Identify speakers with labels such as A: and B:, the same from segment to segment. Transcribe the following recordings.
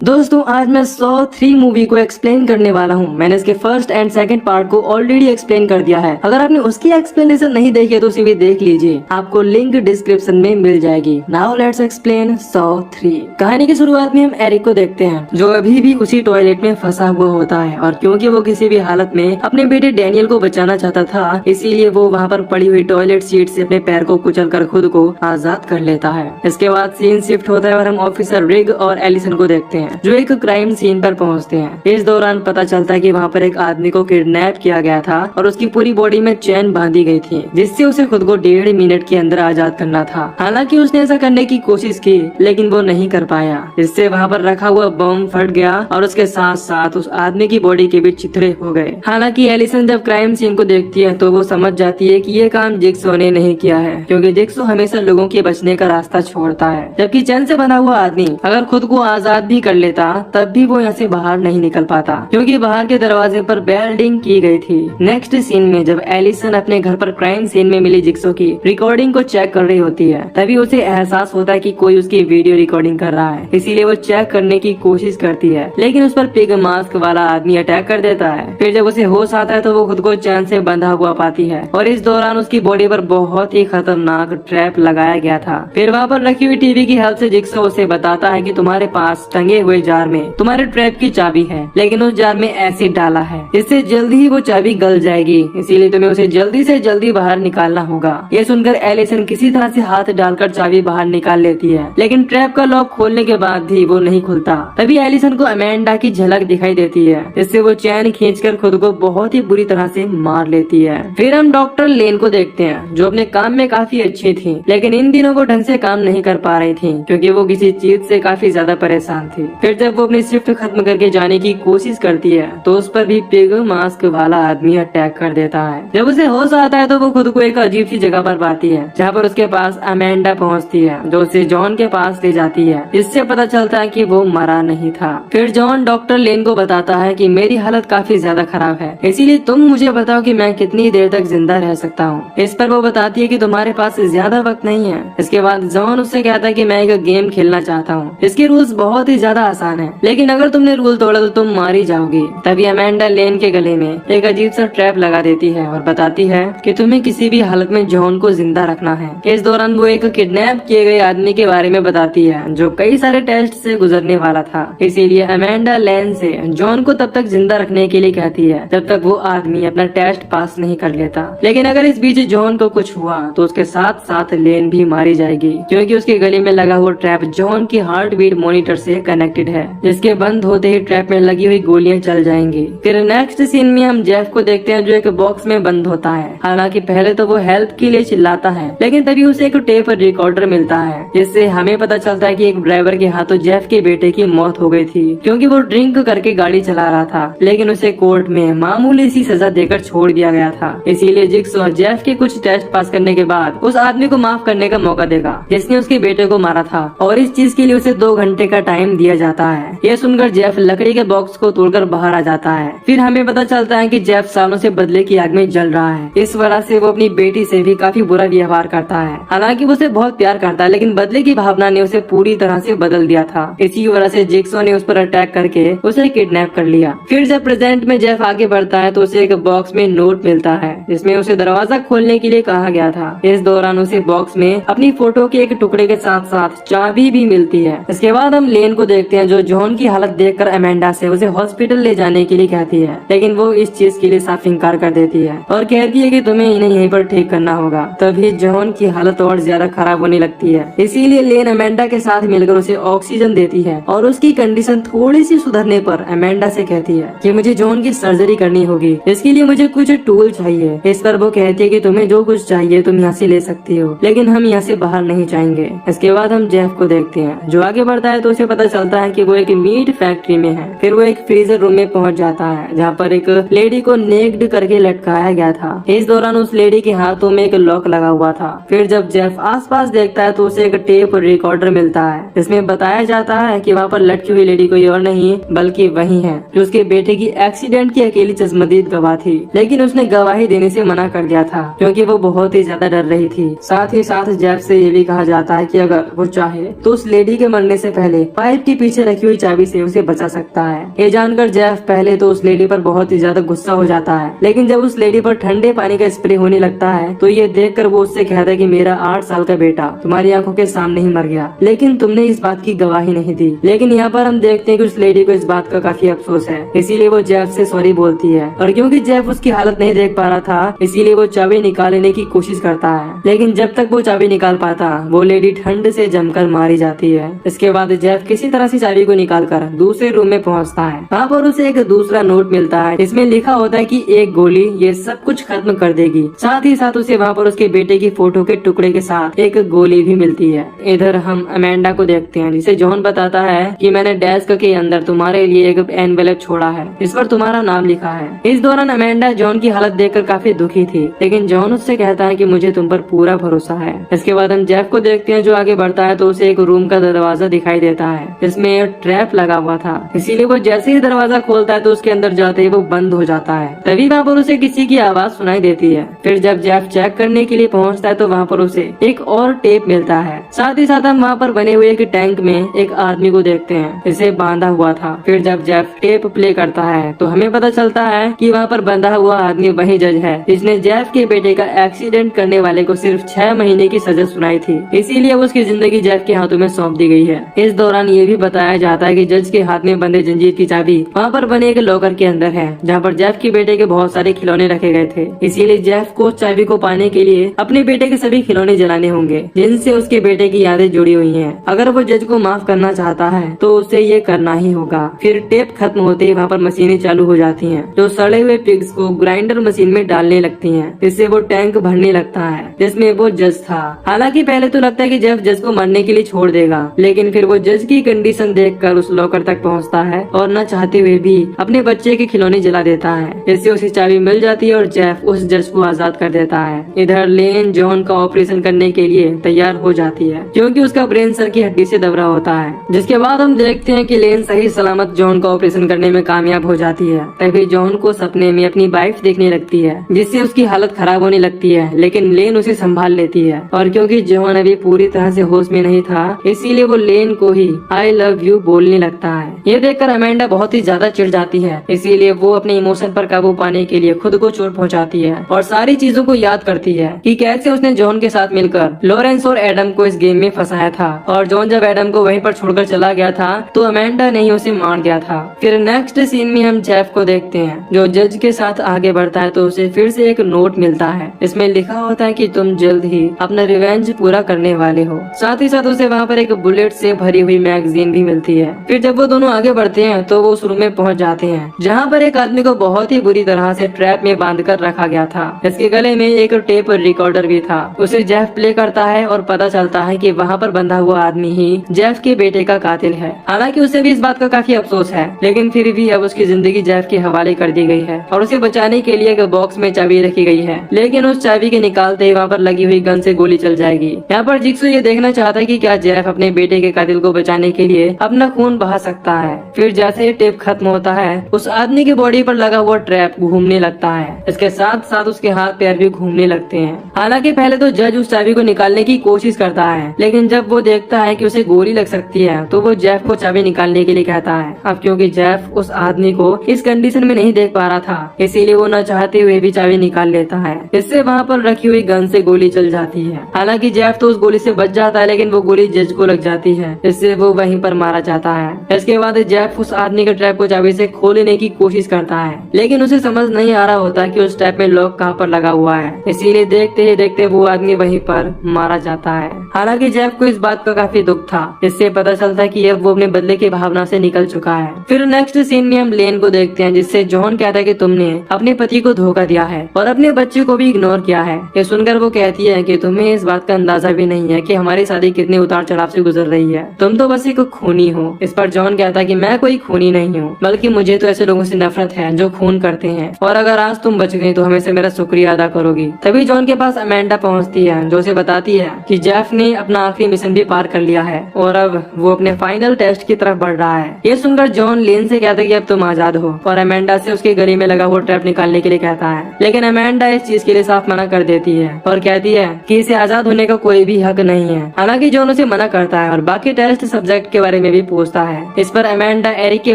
A: दोस्तों आज मैं सॉ 3 मूवी को एक्सप्लेन करने वाला हूँ। मैंने इसके फर्स्ट एंड सेकंड पार्ट को ऑलरेडी एक्सप्लेन कर दिया है। अगर आपने उसकी एक्सप्लेनेशन नहीं देखी है तो उसे भी देख लीजिए, आपको लिंक डिस्क्रिप्शन में मिल जाएगी। Now let's explain saw 3। कहानी की शुरुआत में हम एरिक को देखते हैं जो अभी भी उसी टॉयलेट में फंसा हुआ होता है और क्योंकि वो किसी भी हालत में अपने बेटे डैनियल को बचाना चाहता था, इसीलिए वो वहाँ पर पड़ी हुई टॉयलेट सीट से अपने पैर को कुचल कर खुद को आजाद कर लेता है। इसके बाद सीन शिफ्ट होता है और हम ऑफिसर रिग और एलिसन को देखते हैं जो एक क्राइम सीन पर पहुंचते हैं। इस दौरान पता चलता है कि वहां पर एक आदमी को किडनैप किया गया था और उसकी पूरी बॉडी में चेन बांधी गई थी, जिससे उसे खुद को 1.5 मिनट के अंदर आजाद करना था। हालांकि उसने ऐसा करने की कोशिश की लेकिन वो नहीं कर पाया, जिससे वहां पर रखा हुआ बम फट गया और उसके साथ साथ उस आदमी की बॉडी के भी चिथड़े हो गए। हालांकि एलिसन जब क्राइम सीन को देखती है तो वो समझ जाती है कि ये काम जिक्सो ने नहीं किया है, क्योंकि जिक्सो हमेशा लोगों के बचने का रास्ता छोड़ता है, जबकि चेन से बंधा हुआ आदमी अगर खुद को आजाद भी कर लेता तब भी वो यहाँ से बाहर नहीं निकल पाता, क्योंकि बाहर के दरवाजे पर बेल्डिंग की गई थी। नेक्स्ट सीन में जब एलिसन अपने घर पर क्राइम सीन में मिली जिक्सो की रिकॉर्डिंग को चेक कर रही होती है, तभी उसे एहसास होता है कि कोई उसकी वीडियो रिकॉर्डिंग कर रहा है। इसीलिए वो चेक करने की कोशिश करती है, लेकिन उस पर पिग मास्क वाला आदमी अटैक कर देता है। फिर जब उसे होश आता है तो वो खुद को चैन से बंधा हुआ पाती है और इस दौरान उसकी बॉडी पर बहुत ही खतरनाक ट्रैप लगाया गया था। फिर वहाँ पर रखी हुई टीवी की हेल्प से जिक्सो उसे बताता है कि तुम्हारे पास टंगे हुए जार में तुम्हारे ट्रैप की चाबी है, लेकिन उस जार में एसिड डाला है, इससे जल्दी ही वो चाबी गल जाएगी, इसीलिए तुम्हें उसे जल्दी से जल्दी बाहर निकालना होगा। ये सुनकर एलिसन किसी तरह से हाथ डालकर चाबी बाहर निकाल लेती है, लेकिन ट्रैप का लॉक खोलने के बाद भी वो नहीं खुलता। तभी एलिसन को अमेंडा की झलक दिखाई देती है, जिससे वो चैन खींचकर खुद को बहुत ही बुरी तरह से मार लेती है। फिर हम डॉक्टर लेन को देखते हैं जो अपने काम में काफी अच्छी थी, लेकिन इन दिनों वो ढंग से काम नहीं कर पा रही थी क्योंकि वो किसी चीज से काफी ज्यादा परेशान थी। फिर जब वो अपनी शिफ्ट खत्म करके जाने की कोशिश करती है तो उस पर भी पिग मास्क वाला आदमी अटैक कर देता है। जब उसे होश आता है तो वो खुद को एक अजीब सी जगह पर पाती है जहाँ पर उसके पास अमेंडा पहुँचती है जो उसे जॉन के पास ले जाती है, जिससे पता चलता है कि वो मरा नहीं था। फिर जॉन डॉक्टर लेन को बताता है कि मेरी हालत काफी ज्यादा खराब है, इसीलिए तुम मुझे बताओ कि मैं कितनी देर तक जिंदा रह सकता हूँ। इस पर वो बताती है कि तुम्हारे पास ज्यादा वक्त नहीं है। इसके बाद जॉन उससे कहता है कि मैं एक गेम खेलना चाहता हूँ, इसके रूल्स बहुत ही ज्यादा आसान है, लेकिन अगर तुमने रूल तोड़ा तो तुम मारी जाओगी। तभी अमेंडा लेन के गले में एक अजीब सा ट्रैप लगा देती है और बताती है कि तुम्हें किसी भी हालत में जॉन को जिंदा रखना है। इस दौरान वो एक किडनैप किए गए आदमी के बारे में बताती है जो कई सारे टेस्ट से गुजरने वाला था, इसीलिए अमेंडा लेन से जॉन को तब तक जिंदा रखने के लिए कहती है जब तक वो आदमी अपना टेस्ट पास नहीं कर लेता। लेकिन अगर इस बीच जॉन को कुछ हुआ तो उसके साथ साथ लेन भी मारी जाएगी, क्योंकि उसके गले में लगा हुआ ट्रैप जॉन की हार्ट बीट मॉनिटर से कनेक्टेड है, जिसके बंद होते ही ट्रैप में लगी हुई गोलियां चल जाएंगी। फिर नेक्स्ट सीन में हम जेफ को देखते हैं जो एक बॉक्स में बंद होता है। हालांकि पहले तो वो हेल्प के लिए चिल्लाता है, लेकिन तभी उसे एक टेप रिकॉर्डर मिलता है, जिससे हमें पता चलता है कि एक ड्राइवर के हाथों जेफ के बेटे की मौत हो गई थी, क्योंकि वो ड्रिंक करके गाड़ी चला रहा था, लेकिन उसे कोर्ट में मामूली सी सजा देकर छोड़ दिया गया था। इसीलिए जिक्सो जेफ के कुछ टेस्ट पास करने के बाद उस आदमी को माफ करने का मौका देगा जिसने उसके बेटे को मारा था, और इस चीज के लिए उसे 2 घंटे का टाइम दिया जाता है। ये सुनकर जेफ लकड़ी के बॉक्स को तोड़कर बाहर आ जाता है। फिर हमें पता चलता है कि जेफ सालों से बदले की आग में जल रहा है। इस वजह से वो अपनी बेटी से भी काफी बुरा व्यवहार करता है। हालांकि वो उसे बहुत प्यार करता है, लेकिन बदले की भावना ने उसे पूरी तरह से बदल दिया था। इसी वजह से जिक्सो ने उस पर अटैक करके उसे किडनैप कर लिया। फिर जब प्रेजेंट में जेफ आगे बढ़ता है तो उसे एक बॉक्स में नोट मिलता है जिसमें उसे दरवाजा खोलने के लिए कहा गया था। इस दौरान उसे बॉक्स में अपनी फोटो के एक टुकड़े के साथ साथ चाबी भी मिलती है। इसके बाद हम लेन को देखते हैं जो जॉन की हालत देखकर अमेंडा से उसे हॉस्पिटल ले जाने के लिए कहती है, लेकिन वो इस चीज के लिए साफ इंकार कर देती है और कहती है कि तुम्हें इन्हें यहीं पर ठीक करना होगा। तभी जॉन की हालत और ज्यादा खराब होने लगती है, इसीलिए लेन अमेंडा के साथ मिलकर उसे ऑक्सीजन देती है और उसकी कंडीशन थोड़ी सी सुधरने पर अमेंडा से कहती है कि मुझे जॉन की सर्जरी करनी होगी, इसके लिए मुझे कुछ टूल चाहिए। इस पर वो कहती है कि तुम्हें जो कुछ चाहिए तुम यहाँ से ले सकती हो, लेकिन हम यहाँ से बाहर नहीं जाएंगे। इसके बाद हम जेफ को देखते हैं जो आगे बढ़ता है तो उसे पता चलता है कि वो एक मीट फैक्ट्री में है। फिर वो एक फ्रीजर रूम में पहुंच जाता है जहाँ पर एक लेडी को नेक्ड करके लटकाया गया था। इस दौरान उस लेडी के हाथों में एक लॉक लगा हुआ था। फिर जब जेफ आसपास देखता है तो उसे एक टेप रिकॉर्डर मिलता है जिसमें बताया जाता है कि वहाँ पर लटकी हुई लेडी कोई और नहीं बल्कि वही है जो उसके बेटे की एक्सीडेंट की अकेली चश्मदीद गवाह थी, लेकिन उसने गवाही देने से मना कर दिया था क्योंकि वो बहुत ही ज्यादा डर रही थी। साथ ही साथ जेफ से ये भी कहा जाता है कि अगर वो चाहे तो उस लेडी के मरने से पहले पाइप की पीछे रखी हुई चाबी से उसे बचा सकता है। ये जानकर जेफ पहले तो उस लेडी पर बहुत ही ज्यादा गुस्सा हो जाता है, लेकिन जब उस लेडी पर ठंडे पानी का स्प्रे होने लगता है तो ये देखकर वो उससे कहता है कि मेरा 8 साल का बेटा तुम्हारी आंखों के सामने ही मर गया, लेकिन तुमने इस बात की गवाही नहीं दी। लेकिन यहाँ पर हम देखते हैं कि उस लेडी को इस बात का काफी अफसोस है, इसीलिए वो जेफ से सॉरी बोलती है। और क्योंकि जेफ उसकी हालत नहीं देख पा रहा था, इसीलिए वो चाबी निकालने की कोशिश करता है, लेकिन जब तक वो चाबी निकाल पाता वो लेडी ठंड से जमकर मारी जाती है। इसके बाद जेफ किसी तरह से चाबी को निकालकर दूसरे रूम में पहुंचता है। वहाँ पर उसे एक दूसरा नोट मिलता है, इसमें लिखा होता है कि एक गोली ये सब कुछ खत्म कर देगी। साथ ही साथ उसे वहाँ पर उसके बेटे की फोटो के टुकड़े के साथ एक गोली भी मिलती है। इधर हम अमेंडा को देखते हैं, जिसे जॉन बताता है कि मैंने डेस्क के अंदर तुम्हारे लिए एक एनवेलप छोड़ा है, इस पर तुम्हारा नाम लिखा है। इस दौरान अमेंडा जॉन की हालत देखकर काफी दुखी थी, लेकिन जॉन उससे कहता है कि मुझे तुम पर पूरा भरोसा है। इसके बाद हम जेफ को देखते हैं जो आगे बढ़ता है तो उसे एक रूम का दरवाजा दिखाई देता है, जिसमें एक ट्रैप लगा हुआ था। इसीलिए वो जैसे ही दरवाजा खोलता है तो उसके अंदर जाते ही वो बंद हो जाता है। तभी वहाँ पर उसे किसी की आवाज सुनाई देती है। फिर जब जेफ चेक करने के लिए पहुँचता है तो वहाँ पर उसे एक और टेप मिलता है। साथ ही साथ हम वहाँ पर बने हुए एक टैंक में एक आदमी को देखते हैं, इसे बांधा हुआ था। फिर जब जेफ टेप प्ले करता है तो हमें पता चलता है कि वहाँ पर बंधा हुआ आदमी वही जज है जिसने जेफ के बेटे का एक्सीडेंट करने वाले को सिर्फ 6 महीने की सजा सुनाई थी, इसीलिए उसकी जिंदगी जेफ के हाथों में सौंप दी गई है। इस दौरान ये भी बताया जाता है कि जज के हाथ में बंधे जंजीर की चाबी वहाँ पर बने एक लॉकर के अंदर है, जहाँ पर जेफ के बेटे के बहुत सारे खिलौने रखे गए थे। इसीलिए जेफ को चाबी को पाने के लिए अपने बेटे के सभी खिलौने जलाने होंगे जिनसे उसके बेटे की यादें जुड़ी हुई हैं। अगर वो जज को माफ करना चाहता है तो उसे ये करना ही होगा। फिर टेप खत्म होते ही वहाँ पर मशीनें चालू हो जाती हैं, जो सड़े हुए पिग्स को ग्राइंडर मशीन में डालने लगती हैं, जिससे वो टैंक भरने लगता है जिसमें वो जज था। हालांकि पहले तो लगता है कि जेफ जज को मरने के लिए छोड़ देगा, लेकिन फिर वो जज की कंडीशन देखकर उस लॉकर तक पहुँचता है और न चाहते हुए भी अपने बच्चे के खिलौने जला देता है, जिससे उसे चाबी मिल जाती है और जेफ उस जज को आजाद कर देता है। इधर लेन जॉन का ऑपरेशन करने के लिए तैयार हो जाती है, क्योंकि उसका ब्रेन सर की हड्डी से दबरा होता है। जिसके बाद हम देखते हैं कि लेन सही सलामत जॉन का ऑपरेशन करने में कामयाब हो जाती है। तभी जॉन को सपने में अपनी वाइफ देखने लगती है, जिससे उसकी हालत खराब होने लगती है, लेकिन लेन उसे संभाल लेती है। और क्योंकि जॉन अभी पूरी तरह से होश में नहीं था, इसीलिए वो लेन को ही आई लव यू बोलने लगता है। ये देखकर अमेंडा बहुत ही ज्यादा चिढ़ जाती है, इसीलिए वो अपने इमोशन पर काबू पाने के लिए खुद को चोट पहुंचाती है और सारी चीजों को याद करती है कि कैसे उसने जॉन के साथ मिलकर लॉरेंस और एडम को इस गेम में फंसाया था। और जॉन जब एडम को वहीं पर छोड़कर चला गया था तो अमेंडा ने ही उसे मार दिया था। फिर नेक्स्ट सीन में हम जेफ को देखते हैं जो जज के साथ आगे बढ़ता है तो उसे फिर से एक नोट मिलता है। इसमें लिखा होता है कि तुम जल्द ही अपना रिवेंज पूरा करने वाले हो। साथ ही साथ उसे वहाँ पर एक बुलेट से भरी हुई मैगजीन भी मिलती है। फिर जब वो दोनों आगे बढ़ते हैं तो वो उस रूम में पहुँच जाते हैं जहाँ पर एक आदमी को बहुत ही बुरी तरह से ट्रैप में बांध कर रखा गया था। इसके गले में एक टेप रिकॉर्डर भी था। उसे जेफ प्ले करता है और पता चलता है कि वहाँ पर बंधा हुआ आदमी ही जेफ के बेटे का कातिल है। हालांकि उसे भी इस बात का काफी अफसोस है, लेकिन फिर भी अब उसकी जिंदगी जेफ के हवाले कर दी गई है और उसे बचाने के लिए एक बॉक्स में चाबी रखी गई है। लेकिन उस चाबी के निकालते ही वहाँ पर लगी हुई गन से गोली चल जाएगी। यहाँ पर जिक्सू ये देखना चाहता है कि क्या जेफ अपने बेटे के कातिल को बचाने के लिए अपना खून बहा सकता है। फिर जैसे ही टेप खत्म होता है उस आदमी की बॉडी पर लगा हुआ ट्रैप घूमने लगता है। इसके साथ साथ उसके हाथ पैर भी घूमने लगते हैं। हालांकि पहले तो जज उस चाबी को निकालने की कोशिश करता है, लेकिन जब वो देखता है कि उसे गोली लग सकती है तो वो जेफ को चाबी निकालने के लिए कहता है। अब क्योंकि जेफ उस आदमी को इस कंडीशन में नहीं देख पा रहा था, इसीलिए वो न चाहते हुए भी चाबी निकाल लेता है। इससे वहाँ पर रखी हुई गन से गोली चल जाती है। हालांकि जेफ तो उस गोली से बच जाता है, लेकिन वो गोली जज को लग जाती है, इससे वो वहीं पर मारा जाता है। इसके बाद जेफ उस आदमी के ट्रैप को चाबी से खोलने की कोशिश करता है, लेकिन उसे समझ नहीं आ रहा होता कि उस ट्रैप में लॉक कहाँ पर लगा हुआ है। इसीलिए देखते ही देखते वो आदमी वहीं पर मारा जाता है। हालांकि जेफ को इस बात का काफी दुख था, इससे पता चलता है कि अब वो अपने बदले की भावना से निकल चुका है। फिर नेक्स्ट सीन में हम लेन को देखते हैं, जिससे जॉन कहता है कि तुमने अपने पति को धोखा दिया है और अपने बच्चे को भी इग्नोर किया है। ये सुनकर वो कहती है कि तुम्हें इस बात का अंदाजा भी नहीं है कि हमारी शादी कितने उतार चढ़ाव से गुजर रही है। तुम तो बस एक खूनी हो। इस पर जॉन कहता है कि मैं कोई खूनी नहीं हूँ, बल्कि मुझे तो ऐसे लोगों से नफरत है जो खून करते हैं, और अगर आज तुम बच गई तो हमेशा मेरा शुक्रिया अदा करोगी। तभी जॉन के पास अमेंडा पहुँचती है, जो उसे बताती है कि जेफ ने अपना आखिरी मिशन भी पार कर लिया है और अब वो अपने फाइनल टेस्ट की तरफ बढ़ रहा है। ये सुनकर जॉन लेन से कहता है कि अब तुम आजाद हो, और अमेंडा से उसके गले में लगा हुआ ट्रैप निकालने के लिए कहता है। लेकिन अमेंडा इस चीज के लिए साफ मना कर देती है और कहती है कि इसे आजाद होने का कोई भी हक नहीं है। हालांकि जॉन उसे मना करता है और बाकी टेस्ट सब्जेक्ट के बारे बारे में भी पूछता है। इस पर अमेंडा एरिक के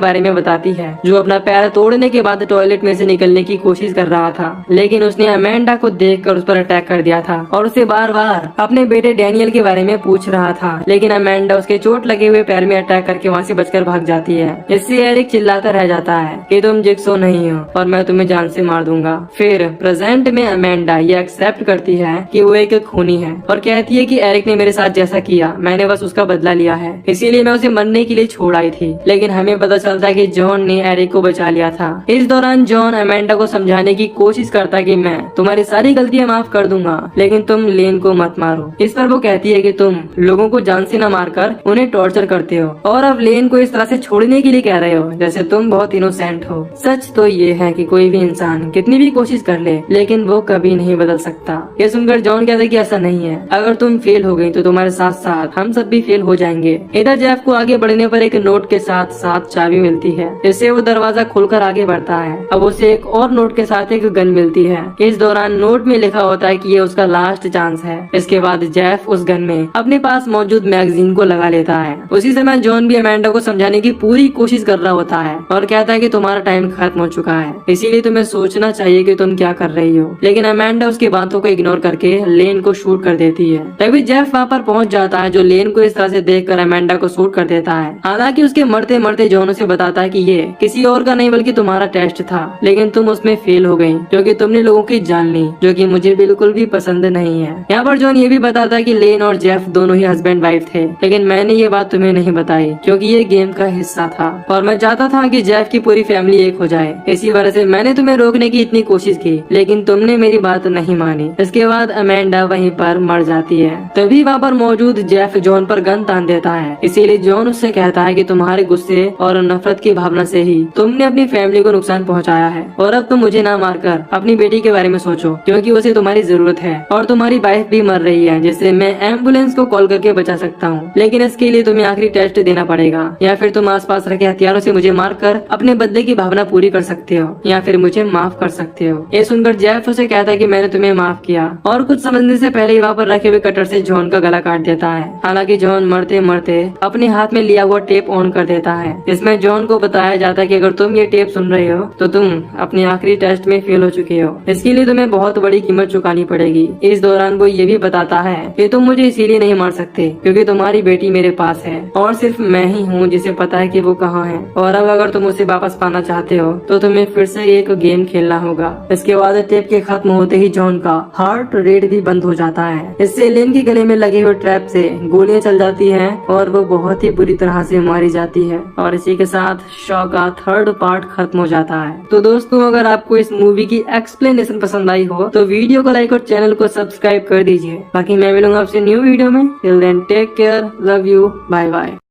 A: बारे में बताती है, जो अपना पैर तोड़ने के बाद टॉयलेट में से निकलने की कोशिश कर रहा था, लेकिन उसने अमेंडा को देखकर उस पर अटैक कर दिया था और उसे बार बार अपने बेटे डैनियल के बारे में पूछ रहा था, लेकिन अमेंडा उसके चोट लगे हुए पैर में अटैक करके वहाँ से बचकर भाग जाती है। इससे एरिक चिल्लाता रह जाता है कि तुम जिक्सो नहीं हो और मैं तुम्हें जान से मार दूंगा। फिर प्रेजेंट में अमेंडा ये एक्सेप्ट करती है कि वो एक खूनी है और कहती है कि एरिक ने मेरे साथ जैसा किया मैंने बस उसका बदला लिया है, इसीलिए मैं उसे मरने के लिए छोड़ आई थी। लेकिन हमें पता चलता है कि जॉन ने एरिक को बचा लिया था। इस दौरान जॉन अमेंडा को समझाने की कोशिश करता है कि मैं तुम्हारी सारी गलतियां माफ कर दूंगा, लेकिन तुम लेन को मत मारो। इस पर वो कहती है कि तुम लोगों को जान से न मारकर उन्हें टॉर्चर करते हो और अब लेन को इस तरह से छोड़ने के लिए कह रहे हो जैसे तुम बहुत इनोसेंट हो। सच तो ये है कि कोई भी इंसान कितनी भी कोशिश कर ले लेकिन वो कभी नहीं बदल सकता। ये सुनकर जॉन कहता है कि ऐसा नहीं है, अगर तुम फेल हो गई तो तुम्हारे साथ साथ हम सब भी फेल हो जाएंगे। इधर जेफ को आगे बढ़ने पर एक नोट के साथ साथ चाबी मिलती है, जिससे वो दरवाजा खोलकर आगे बढ़ता है। अब उसे एक और नोट के साथ एक गन मिलती है। इस दौरान नोट में लिखा होता है कि ये उसका लास्ट चांस है। इसके बाद जेफ उस गन में अपने पास मौजूद मैगजीन को लगा लेता है। उसी समय जॉन भी अमेंडा को समझाने की पूरी कोशिश कर रहा होता है और कहता है कि तुम्हारा टाइम खत्म हो चुका है, इसीलिए तुम्हें सोचना चाहिए कि तुम क्या कर रही हो। लेकिन अमेंडा उसकी बातों को इग्नोर करके लेन को शूट कर देती है। तभी जेफ वहाँ पर पहुँच जाता है, जो लेन को इस तरह से देखकर अमेंडा को शूट कर देता है। हालांकि उसके मरते मरते जॉन उसे बताता है कि ये किसी और का नहीं बल्कि तुम्हारा टेस्ट था, लेकिन तुम उसमें फेल हो गई क्योंकि तुमने लोगों की जान ली, जो कि मुझे बिल्कुल भी पसंद नहीं है। यहाँ पर जॉन ये भी बताता है कि लेन और जेफ दोनों ही हस्बैंड वाइफ थे, लेकिन मैंने ये बात तुम्हें नहीं बताई क्योंकि ये गेम का हिस्सा था और मैं चाहता था कि जेफ की पूरी फैमिली एक हो जाए। इसी वजह से मैंने तुम्हें रोकने की इतनी कोशिश की, लेकिन तुमने मेरी बात नहीं मानी। इसके बाद अमेंडा वहीं पर मर जाती है। तभी वहाँ पर मौजूद जेफ जॉन पर गन तान देता है, इसीलिए जॉन उससे कहता है कि तुम्हारे गुस्से और नफरत की भावना से ही तुमने अपनी फैमिली को नुकसान पहुंचाया है और अब तुम मुझे ना मारकर अपनी बेटी के बारे में सोचो, क्योंकि उसे तुम्हारी जरूरत है और तुम्हारी वाइफ भी मर रही है, जिससे मैं एम्बुलेंस को कॉल करके बचा सकता हूँ। लेकिन इसके लिए तुम्हें आखिरी टेस्ट देना पड़ेगा, या फिर तुम आसपास रखे हथियारों से मुझे मारकर अपने बदले की भावना पूरी कर सकते हो, या फिर मुझे माफ कर सकते हो। ये सुनकर जेफ उसे कहता है कि मैंने तुम्हें माफ किया और कुछ समझने से पहले ही वहाँ पर रखे हुए कटर से जॉन का गला काट देता है। हालांकि जॉन मरते मरते अपने हाथ में लिया हुआ टेप ऑन कर देता है। इसमें जॉन को बताया जाता है कि अगर तुम ये टेप सुन रहे हो तो तुम अपने आखिरी टेस्ट में फेल हो चुके हो, इसके लिए तुम्हें बहुत बड़ी कीमत चुकानी पड़ेगी। इस दौरान वो ये भी बताता है कि तुम मुझे इसीलिए नहीं मार सकते क्योंकि तुम्हारी बेटी मेरे पास है और सिर्फ मैं ही हूँ जिसे पता है कि वो कहाँ है, और अब अगर तुम उसे वापस पाना चाहते हो तो तुम्हें फिर से एक गेम खेलना होगा। इसके बाद टेप के खत्म होते ही जॉन का हार्ट रेट भी बंद हो जाता है। इससे लेन के गले में लगे हुए ट्रैप से गोलियां चल जाती हैं और वो बहुत ही बुरी तरह से मारी जाती है, और इसी के साथ शो का थर्ड पार्ट खत्म हो जाता है। तो दोस्तों, अगर आपको इस मूवी की एक्सप्लेनेशन पसंद आई हो तो वीडियो को लाइक और चैनल को सब्सक्राइब कर दीजिए। बाकी मैं मिलूंगा आपसे न्यू वीडियो में। Till then take care, love you, bye bye.